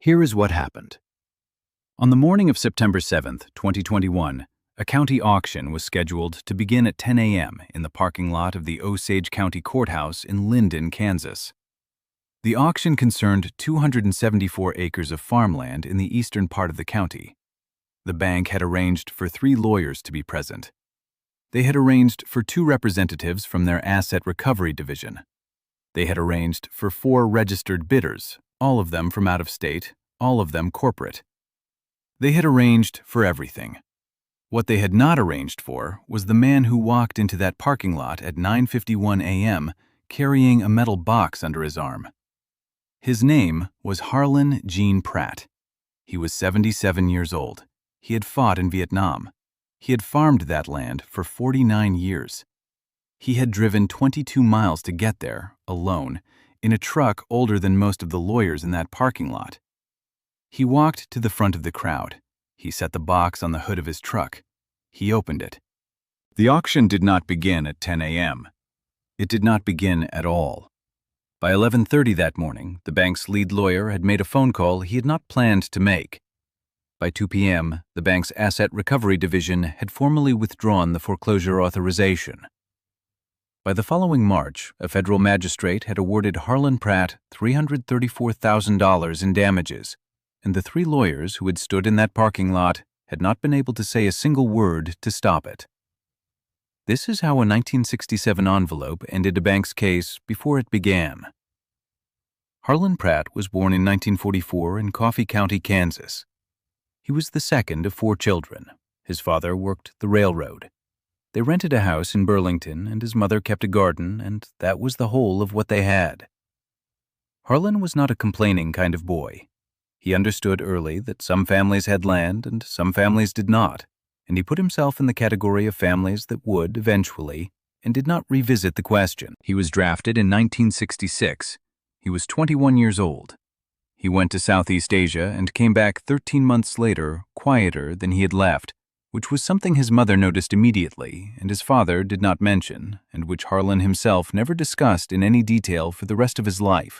Here is what happened. On the morning of September 7th, 2021, a county auction was scheduled to begin at 10 a.m. in the parking lot of the Osage County Courthouse in Linden, Kansas. The auction concerned 274 acres of farmland in the eastern part of the county. The bank had arranged for 3 lawyers to be present. They had arranged for 2 representatives from their asset recovery division. They had arranged for 4 registered bidders, all of them from out of state, all of them corporate. They had arranged for everything. What they had not arranged for was the man who walked into that parking lot at 9:51 a.m. carrying a metal box under his arm. His name was Harlan Gene Pratt. He was 77 years old. He had fought in Vietnam. He had farmed that land for 49 years. He had driven 22 miles to get there, alone, in a truck older than most of the lawyers in that parking lot. He walked to the front of the crowd. He set the box on the hood of his truck. He opened it. The auction did not begin at 10 a.m. It did not begin at all. By 11:30 that morning, the bank's lead lawyer had made a phone call he had not planned to make. By 2 p.m., the bank's asset recovery division had formally withdrawn the foreclosure authorization. By the following March, a federal magistrate had awarded Harlan Pratt $334,000 in damages, and the 3 lawyers who had stood in that parking lot had not been able to say a single word to stop it. This is how a 1967 envelope ended a bank's case before it began. Harlan Pratt was born in 1944 in Coffee County, Kansas. He was the second of 4 children. His father worked the railroad. They rented a house in Burlington, and his mother kept a garden, and that was the whole of what they had. Harlan was not a complaining kind of boy. He understood early that some families had land and some families did not, and he put himself in the category of families that would, eventually, and did not revisit the question. He was drafted in 1966. He was 21 years old. He went to Southeast Asia and came back 13 months later, quieter than he had left, which was something his mother noticed immediately and his father did not mention, and which Harlan himself never discussed in any detail for the rest of his life.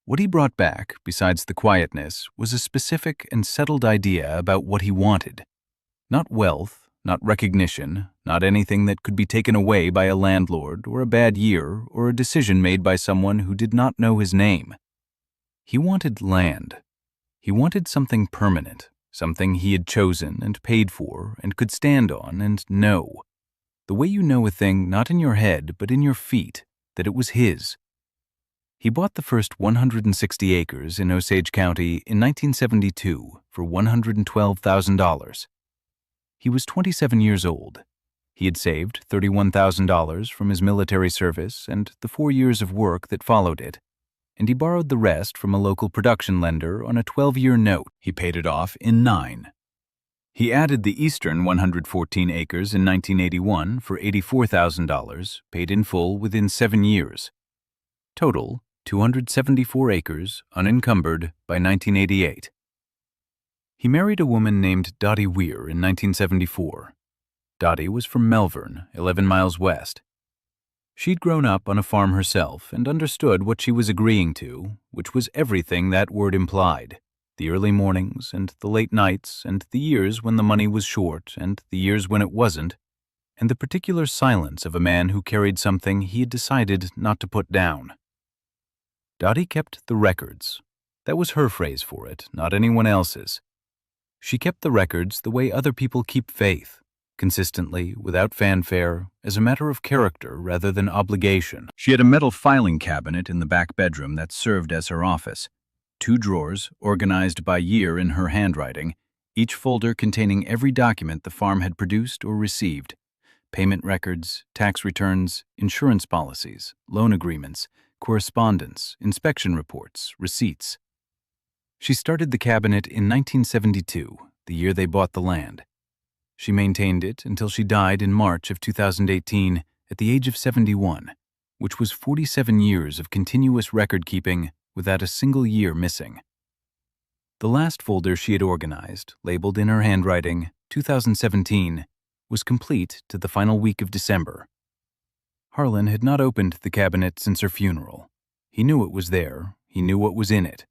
What he brought back, besides the quietness, was a specific and settled idea about what he wanted. Not wealth, not recognition, not anything that could be taken away by a landlord or a bad year or a decision made by someone who did not know his name. He wanted land. He wanted something permanent, something he had chosen and paid for and could stand on and know. The way you know a thing not in your head but in your feet, that it was his. He bought the first 160 acres in Osage County in 1972 for $112,000. He was 27 years old. He had saved $31,000 from his military service and the 4 years of work that followed it, and he borrowed the rest from a local production lender on a 12-year note. He paid it off in 9. He added the eastern 114 acres in 1981 for $84,000, paid in full within 7 years. Total, 274 acres, unencumbered, by 1988. He married a woman named Dottie Weir in 1974. Dottie was from Melbourne, 11 miles west. She'd grown up on a farm herself and understood what she was agreeing to, which was everything that word implied. The early mornings and the late nights and the years when the money was short and the years when it wasn't, and the particular silence of a man who carried something he had decided not to put down. Dottie kept the records. That was her phrase for it, not anyone else's. She kept the records the way other people keep faith, consistently, without fanfare, as a matter of character rather than obligation. She had a metal filing cabinet in the back bedroom that served as her office. 2 drawers, organized by year in her handwriting, each folder containing every document the farm had produced or received: payment records, tax returns, insurance policies, loan agreements, correspondence, inspection reports, receipts. She started the cabinet in 1972, the year they bought the land. She maintained it until she died in March of 2018 at the age of 71, which was 47 years of continuous record-keeping without a single year missing. The last folder she had organized, labeled in her handwriting, 2017, was complete to the final week of December. Harlan had not opened the cabinet since her funeral. He knew it was there. He knew what was in it.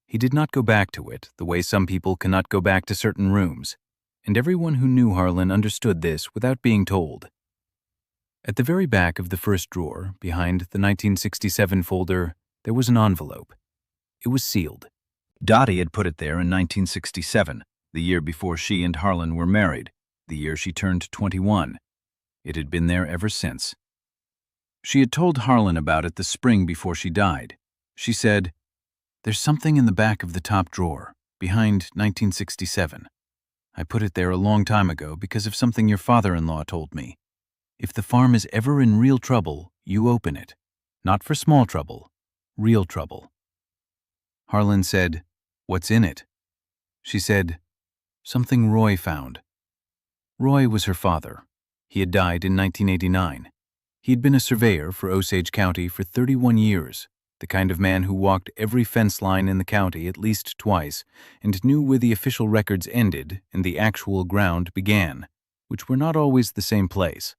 He did not go back to it the way some people cannot go back to certain rooms, and everyone who knew Harlan understood this without being told. At the very back of the first drawer, behind the 1967 folder, there was an envelope. It was sealed. Dottie had put it there in 1967, the year before she and Harlan were married, the year she turned 21. It had been there ever since. She had told Harlan about it the spring before she died. She said, "There's something in the back of the top drawer, behind 1967. I put it there a long time ago because of something your father-in-law told me. If the farm is ever in real trouble, you open it. Not for small trouble, real trouble." Harlan said, "What's in it?" She said, "Something Roy found." Roy was her father. He had died in 1989. He had been a surveyor for Osage County for 31 years, the kind of man who walked every fence line in the county at least twice and knew where the official records ended and the actual ground began, which were not always the same place.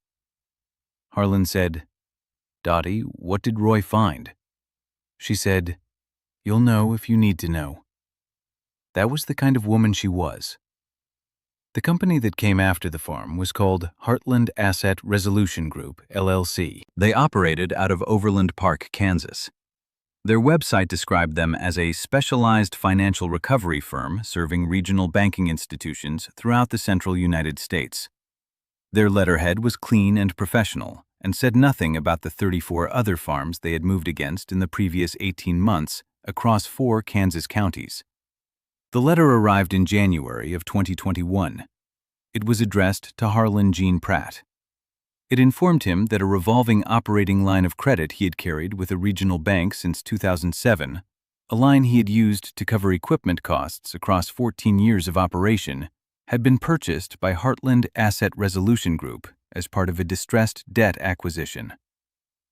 Harlan said, "Dottie, what did Roy find?" She said, "You'll know if you need to know." That was the kind of woman she was. The company that came after the farm was called Heartland Asset Resolution Group, LLC. They operated out of Overland Park, Kansas. Their website described them as a specialized financial recovery firm serving regional banking institutions throughout the central United States. Their letterhead was clean and professional and said nothing about the 34 other farms they had moved against in the previous 18 months across 4 Kansas counties. The letter arrived in January of 2021. It was addressed to Harlan Gene Pratt. It informed him that a revolving operating line of credit he had carried with a regional bank since 2007, a line he had used to cover equipment costs across 14 years of operation, had been purchased by Heartland Asset Resolution Group as part of a distressed debt acquisition.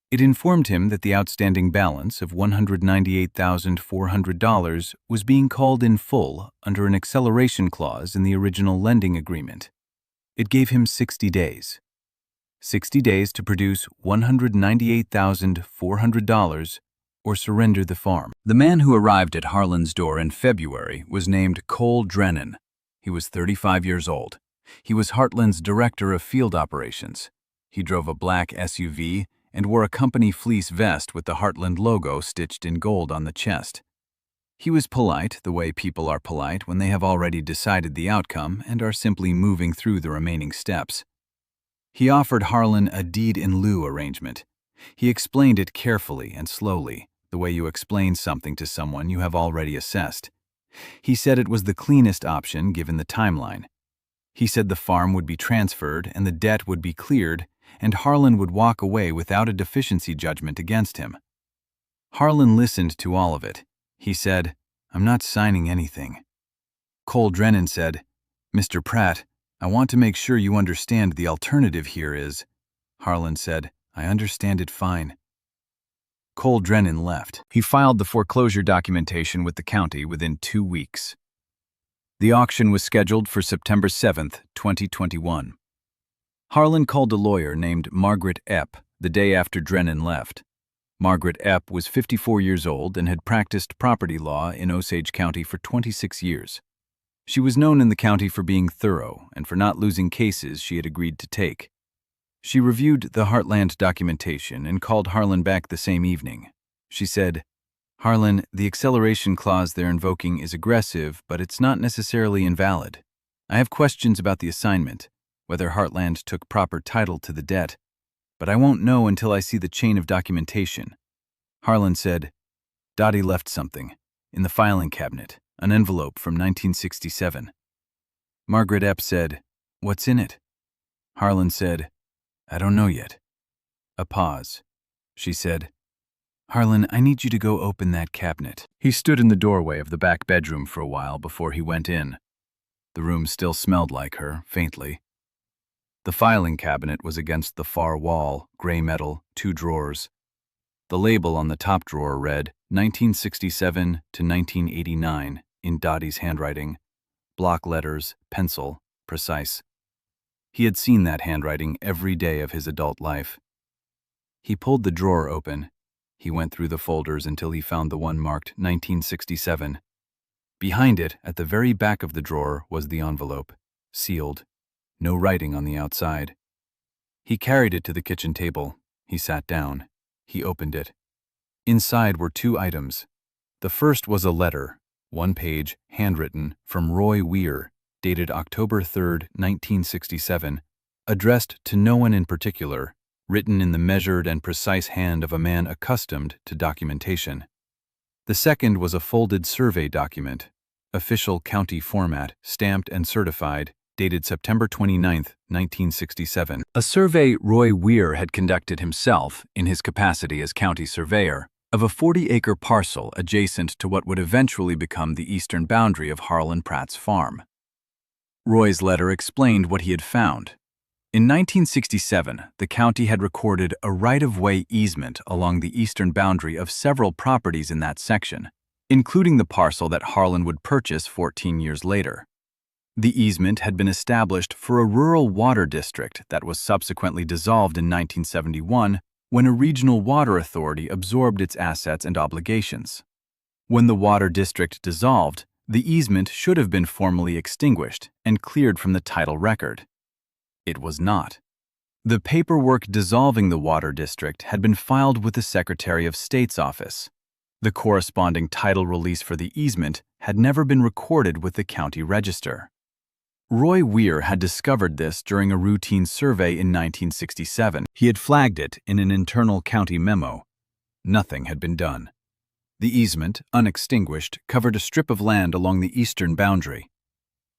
It informed him that the outstanding balance of $198,400 was being called in full under an acceleration clause in the original lending agreement. It gave him 60 days. 60 days to produce $198,400 or surrender the farm. The man who arrived at Harlan's door in February was named Cole Drennan. He was 35 years old. He was Heartland's director of field operations. He drove a black SUV and wore a company fleece vest with the Heartland logo stitched in gold on the chest. He was polite the way people are polite when they have already decided the outcome and are simply moving through the remaining steps. He offered Harlan a deed in lieu arrangement. He explained it carefully and slowly, the way you explain something to someone you have already assessed. He said it was the cleanest option given the timeline. He said the farm would be transferred and the debt would be cleared, and Harlan would walk away without a deficiency judgment against him. Harlan listened to all of it. He said, "I'm not signing anything." Cole Drennan said, "Mr. Pratt, I want to make sure you understand the alternative here is." Harlan said, "I understand it fine." Cole Drennan left. He filed the foreclosure documentation with the county within 2 weeks. The auction was scheduled for September 7th, 2021. Harlan called a lawyer named Margaret Epp the day after Drennan left. Margaret Epp was 54 years old and had practiced property law in Osage County for 26 years. She was known in the county for being thorough and for not losing cases she had agreed to take. She reviewed the Heartland documentation and called Harlan back the same evening. She said, "Harlan, the acceleration clause they're invoking is aggressive, but it's not necessarily invalid. I have questions about the assignment, whether Heartland took proper title to the debt, but I won't know until I see the chain of documentation." Harlan said, "Dottie left something, in the filing cabinet, an envelope from 1967. Margaret Epp said, "What's in it?" Harlan said, "I don't know yet." A pause. She said, "Harlan, I need you to go open that cabinet." He stood in the doorway of the back bedroom for a while before he went in. The room still smelled like her, faintly. The filing cabinet was against the far wall, gray metal, 2 drawers. The label on the top drawer read 1967 to 1989 in Dottie's handwriting, block letters, pencil, precise. He had seen that handwriting every day of his adult life. He pulled the drawer open. He went through the folders until he found the one marked 1967. Behind it, at the very back of the drawer, was the envelope, sealed, no writing on the outside. He carried it to the kitchen table. He sat down. He opened it. Inside were two items. The first was a letter, one page, handwritten, from Roy Weir, dated October 3, 1967, addressed to no one in particular, written in the measured and precise hand of a man accustomed to documentation. The second was a folded survey document, official county format, stamped and certified, dated September 29, 1967. A survey Roy Weir had conducted himself, in his capacity as county surveyor, of a 40-acre parcel adjacent to what would eventually become the eastern boundary of Harlan Pratt's farm. Roy's letter explained what he had found. In 1967, the county had recorded a right-of-way easement along the eastern boundary of several properties in that section, including the parcel that Harlan would purchase 14 years later. The easement had been established for a rural water district that was subsequently dissolved in 1971 when a regional water authority absorbed its assets and obligations. When the water district dissolved, the easement should have been formally extinguished and cleared from the title record. It was not. The paperwork dissolving the water district had been filed with the Secretary of State's office. The corresponding title release for the easement had never been recorded with the county register. Roy Weir had discovered this during a routine survey in 1967. He had flagged it in an internal county memo. Nothing had been done. The easement, unextinguished, covered a strip of land along the eastern boundary.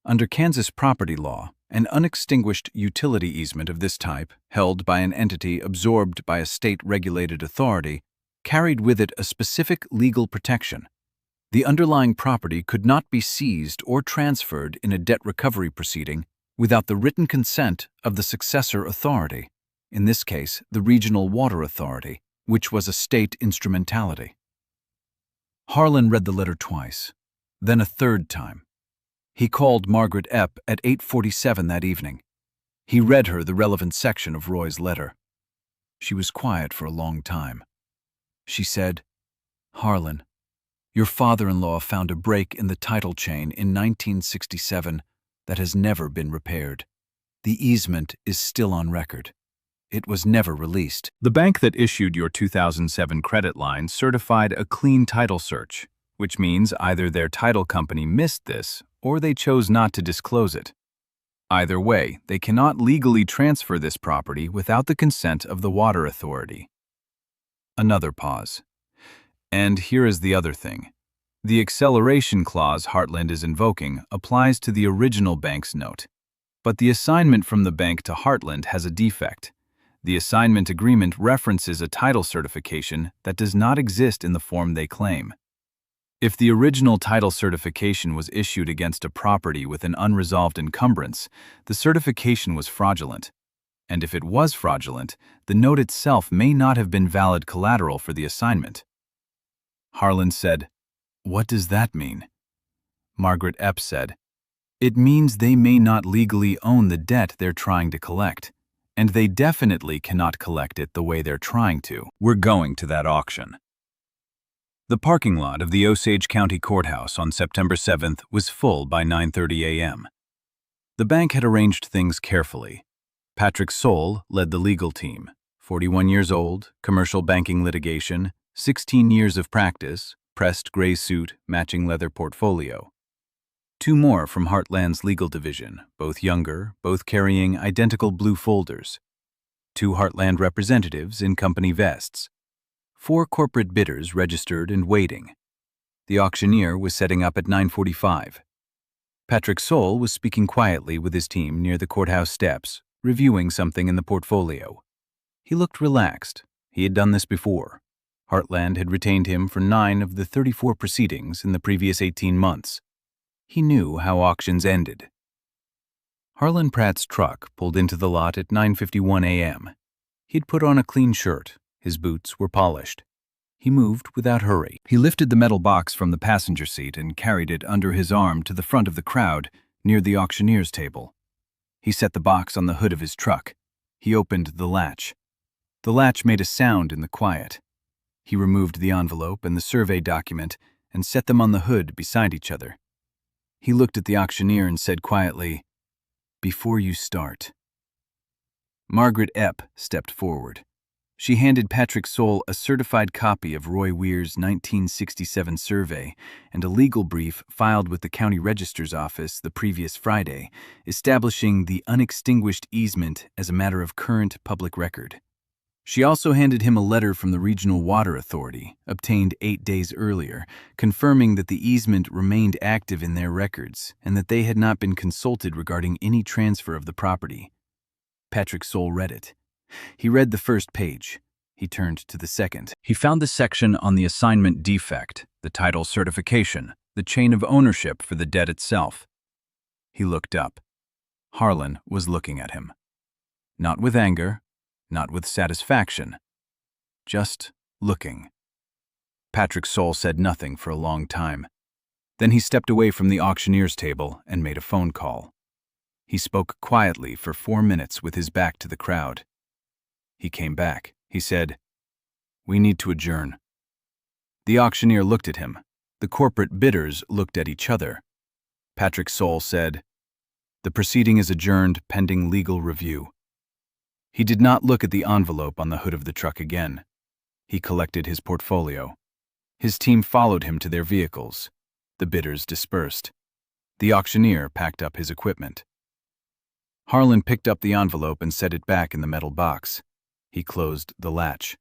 Under Kansas property law, an unextinguished utility easement of this type, held by an entity absorbed by a state-regulated authority, carried with it a specific legal protection. The underlying property could not be seized or transferred in a debt recovery proceeding without the written consent of the successor authority, in this case, the Regional Water Authority, which was a state instrumentality. Harlan read the letter twice, then a third time. He called Margaret Epp at 8:47 that evening. He read her the relevant section of Roy's letter. She was quiet for a long time. She said, "Harlan, your father-in-law found a break in the title chain in 1967 that has never been repaired. The easement is still on record. It was never released." The bank that issued your 2007 credit line certified a clean title search, which means either their title company missed this or they chose not to disclose it. Either way, they cannot legally transfer this property without the consent of the water authority. Another pause. And here is the other thing. The acceleration clause Heartland is invoking applies to the original bank's note. But the assignment from the bank to Heartland has a defect. The assignment agreement references a title certification that does not exist in the form they claim. If the original title certification was issued against a property with an unresolved encumbrance, the certification was fraudulent. And if it was fraudulent, the note itself may not have been valid collateral for the assignment. Harlan said, "What does that mean?" Margaret Epp said, "It means they may not legally own the debt they're trying to collect, and they definitely cannot collect it the way they're trying to. We're going to that auction." The parking lot of the Osage County Courthouse on September 7th was full by 9:30 a.m. The bank had arranged things carefully. Patrick Soule led the legal team, 41 years old, commercial banking litigation, 16 years of practice, pressed gray suit, matching leather portfolio. Two more from Heartland's legal division, both younger, both carrying identical blue folders. Two Heartland representatives in company vests. 4 corporate bidders registered and waiting. The auctioneer was setting up at 9:45. Patrick Soule was speaking quietly with his team near the courthouse steps, reviewing something in the portfolio. He looked relaxed. He had done this before. Heartland had retained him for 9 of the 34 proceedings in the previous 18 months. He knew how auctions ended. Harlan Pratt's truck pulled into the lot at 9:51 a.m. He'd put on a clean shirt. His boots were polished. He moved without hurry. He lifted the metal box from the passenger seat and carried it under his arm to the front of the crowd, near the auctioneer's table. He set the box on the hood of his truck. He opened the latch. The latch made a sound in the quiet. He removed the envelope and the survey document and set them on the hood beside each other. He looked at the auctioneer and said quietly, "Before you start." Margaret Epp stepped forward. She handed Patrick Soule a certified copy of Roy Weir's 1967 survey and a legal brief filed with the county register's office the previous Friday, establishing the unextinguished easement as a matter of current public record. She also handed him a letter from the Regional Water Authority, obtained 8 days earlier, confirming that the easement remained active in their records and that they had not been consulted regarding any transfer of the property. Patrick Soule read it. He read the first page. He turned to the second. He found the section on the assignment defect, the title certification, the chain of ownership for the debt itself. He looked up. Harlan was looking at him. Not with anger, not with satisfaction, just looking. Patrick Soule said nothing for a long time. Then he stepped away from the auctioneer's table and made a phone call. He spoke quietly for 4 minutes with his back to the crowd. He came back. He said, "We need to adjourn." The auctioneer looked at him. The corporate bidders looked at each other. Patrick Soule said, "The proceeding is adjourned pending legal review." He did not look at the envelope on the hood of the truck again. He collected his portfolio. His team followed him to their vehicles. The bidders dispersed. The auctioneer packed up his equipment. Harlan picked up the envelope and set it back in the metal box. He closed the latch.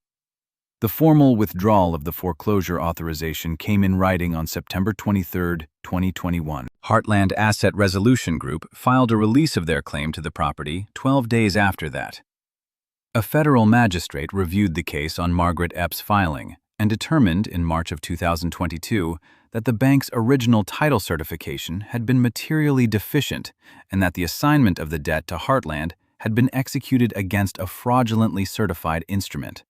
The formal withdrawal of the foreclosure authorization came in writing on September 23, 2021. Heartland Asset Resolution Group filed a release of their claim to the property 12 days after that. A federal magistrate reviewed the case on Margaret Epp's filing and determined in March of 2022 that the bank's original title certification had been materially deficient and that the assignment of the debt to Heartland had been executed against a fraudulently certified instrument.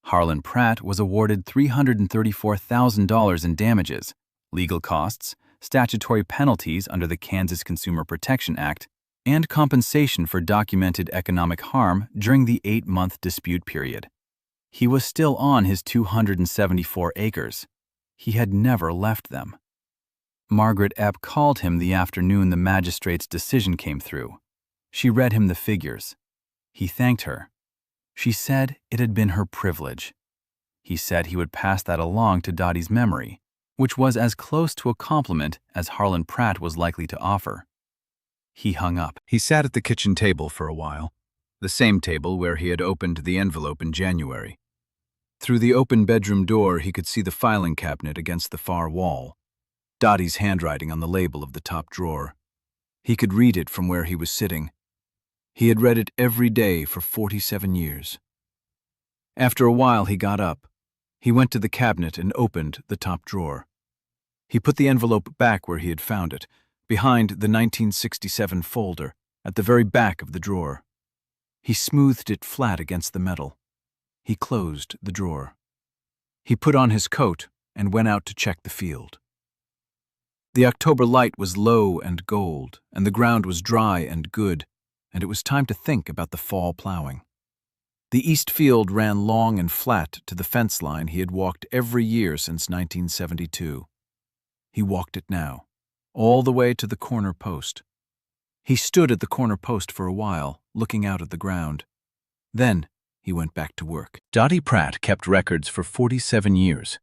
Harlan Pratt was awarded $334,000 in damages, legal costs, statutory penalties under the Kansas Consumer Protection Act, and compensation for documented economic harm during the 8-month dispute period. He was still on his 274 acres. He had never left them. Margaret Epp called him the afternoon the magistrate's decision came through. She read him the figures. He thanked her. She said it had been her privilege. He said he would pass that along to Dottie's memory, which was as close to a compliment as Harlan Pratt was likely to offer. He hung up. He sat at the kitchen table for a while, the same table where he had opened the envelope in January. Through the open bedroom door, he could see the filing cabinet against the far wall, Dottie's handwriting on the label of the top drawer. He could read it from where he was sitting. He had read it every day for 47 years. After a while, he got up. He went to the cabinet and opened the top drawer. He put the envelope back where he had found it, behind the 1967 folder, at the very back of the drawer. He smoothed it flat against the metal. He closed the drawer. He put on his coat and went out to check the field. The October light was low and gold, and the ground was dry and good, and it was time to think about the fall plowing. The east field ran long and flat to the fence line he had walked every year since 1972. He walked it now, all the way to the corner post. He stood at the corner post for a while, looking out at the ground. Then he went back to work. Dottie Pratt kept records for 47 years.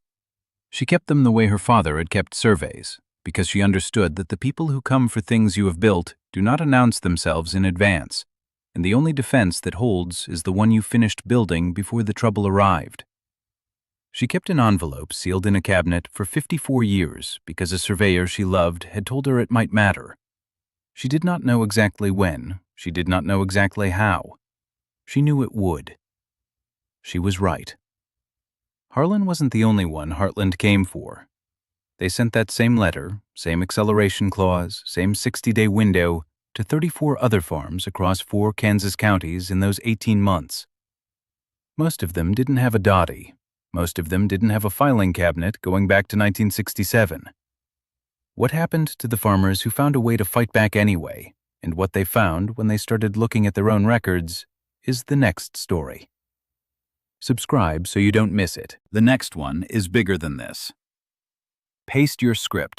She kept them the way her father had kept surveys, because she understood that the people who come for things you have built do not announce themselves in advance, and the only defense that holds is the one you finished building before the trouble arrived. She kept an envelope sealed in a cabinet for 54 years because a surveyor she loved had told her it might matter. She did not know exactly when, she did not know exactly how. She knew it would. She was right. Harlan wasn't the only one Heartland came for. They sent that same letter, same acceleration clause, same 60-day window, to 34 other farms across 4 Kansas counties in those 18 months. Most of them didn't have a Dottie. Most of them didn't have a filing cabinet going back to 1967. What happened to the farmers who found a way to fight back anyway, and what they found when they started looking at their own records, is the next story. Subscribe so you don't miss it. The next one is bigger than this. Paste your script.